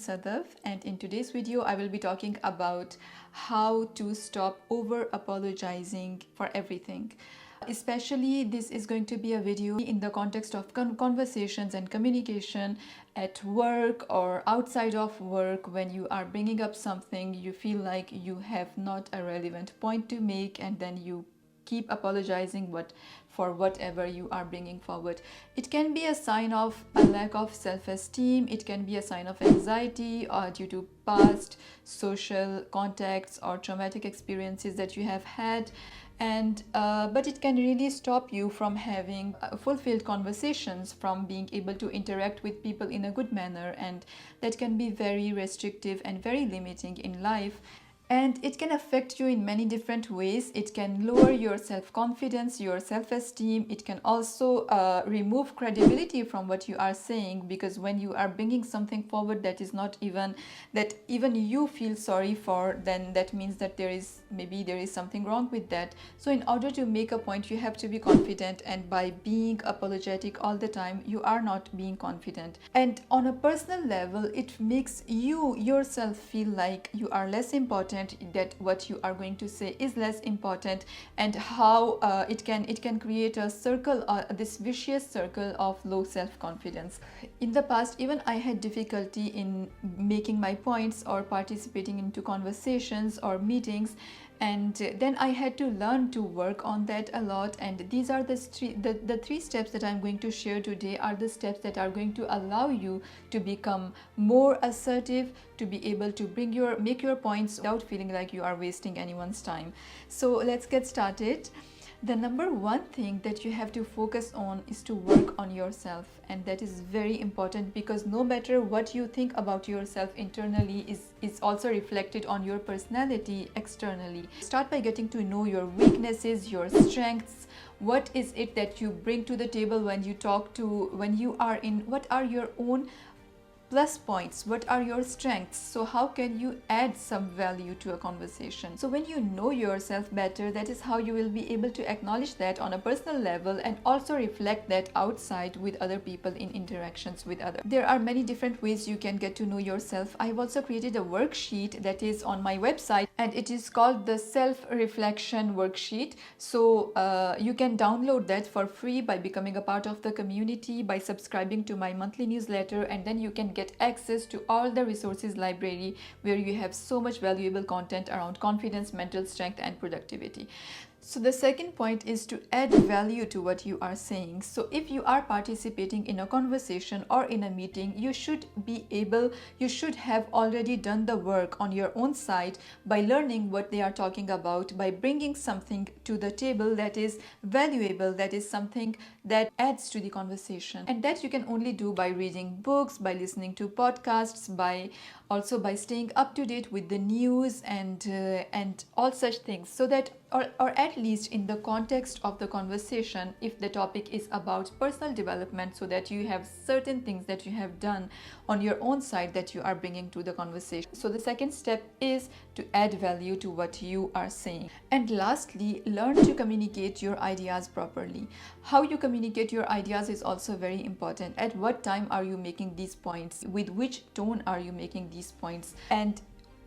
Sadaf, and in today's video I will be talking about how to stop over apologizing for everything. Especially this is going to be a video in the context of conversations and communication at work or outside of work. When you are bringing up something you feel like you have not a relevant point to make, and then you keep apologizing for whatever you are bringing forward. It can be a sign of a lack of self-esteem. It can be a sign of anxiety or due to past social contacts or traumatic experiences that you have had. And but it can really stop you from having fulfilled conversations, from being able to interact with people in a good manner, and that can be very restrictive and very limiting in life. And it can affect you in many different ways. It can lower your self-confidence, your self-esteem. It can also remove credibility from what you are saying, because when you are bringing something forward that is not even that even you feel sorry for, then that means that there is something wrong with that. So in order to make a point, you have to be confident, and by being apologetic all the time, you are not being confident. And on a personal level, it makes you yourself feel like you are less important, that what you are going to say is less important, and how it can create a circle, this vicious circle of low self-confidence. In the past, even I had difficulty in making my points or participating into conversations or meetings, and then I had to learn to work on that a lot. And these are the three steps that I'm going to share today are the steps that are going to allow you to become more assertive, to be able to make your points without feeling like you are wasting anyone's time. So let's get started. The number one thing that you have to focus on is to work on yourself, and that is very important, because no matter what you think about yourself internally is also reflected on your personality externally. Start by getting to know your weaknesses, your strengths. What is it that you bring to the table when you are in, what are your own plus points, what are your strengths? So how can you add some value to a conversation? So when you know yourself better, that is how you will be able to acknowledge that on a personal level and also reflect that outside with other people in interactions with others. There are many different ways you can get to know yourself. I have also created a worksheet that is on my website, and it is called the self-reflection worksheet. So you can download that for free by becoming a part of the community, by subscribing to my monthly newsletter, and then you can get access to all the resources library, where you have so much valuable content around confidence, mental strength, and productivity. So the second point is to add value to what you are saying. So if you are participating in a conversation or in a meeting, you should have already done the work on your own side by learning what they are talking about, by bringing something to the table that is valuable, that is something that adds to the conversation. And that you can only do by reading books, by listening to podcasts, by staying up to date with the news and all such things, so that or at least in the context of the conversation, if the topic is about personal development, so that you have certain things that you have done on your own side that you are bringing to the conversation. So the second step is to add value to what you are saying. And lastly, learn to communicate your ideas properly. How you communicate your ideas is also very important. At what time are you making these points? With which tone are you making these points? And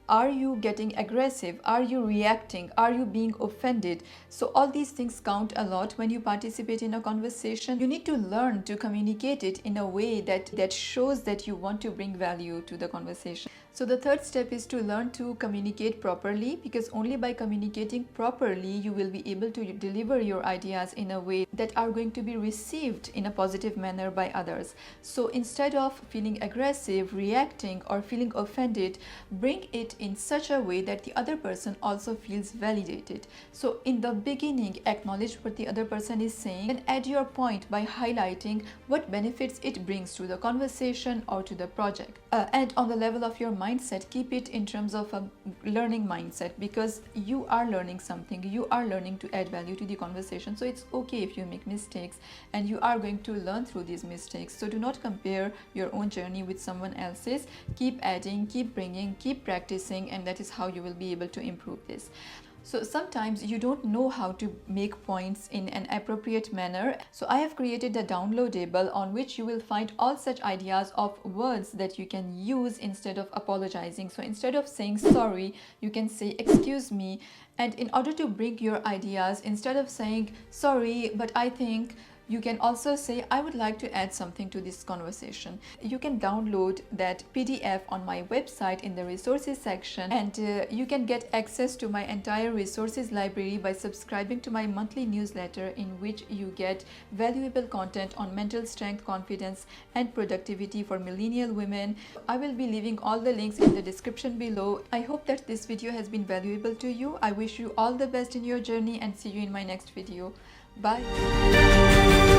are you getting aggressive? Are you reacting? Are you being offended? So all these things count a lot when you participate in a conversation. You need to learn to communicate it in a way that shows that you want to bring value to the conversation. So the third step is to learn to communicate properly, because only by communicating properly you will be able to deliver your ideas in a way that are going to be received in a positive manner by others. So instead of feeling aggressive, reacting, or feeling offended, bring it in such a way that the other person also feels validated. So in the beginning, acknowledge what the other person is saying, and add your point by highlighting what benefits it brings to the conversation or to the project. And on the level of your mindset, keep it in terms of a learning mindset, because you are learning something, you are learning to add value to the conversation. So it's okay if you make mistakes, and you are going to learn through these mistakes. So do not compare your own journey with someone else's. Keep adding, keep bringing, keep practicing, and that is how you will be able to improve this. So sometimes you don't know how to make points in an appropriate manner. So I have created a downloadable on which you will find all such ideas of words that you can use instead of apologizing. So instead of saying sorry, you can say excuse me. And in order to bring your ideas, instead of saying sorry, but I think, you can also say, I would like to add something to this conversation. You can download that PDF on my website in the resources section, and you can get access to my entire resources library by subscribing to my monthly newsletter, in which you get valuable content on mental strength, confidence, and productivity for millennial women. I will be leaving all the links in the description below. I hope that this video has been valuable to you. I wish you all the best in your journey and see you in my next video. Bye.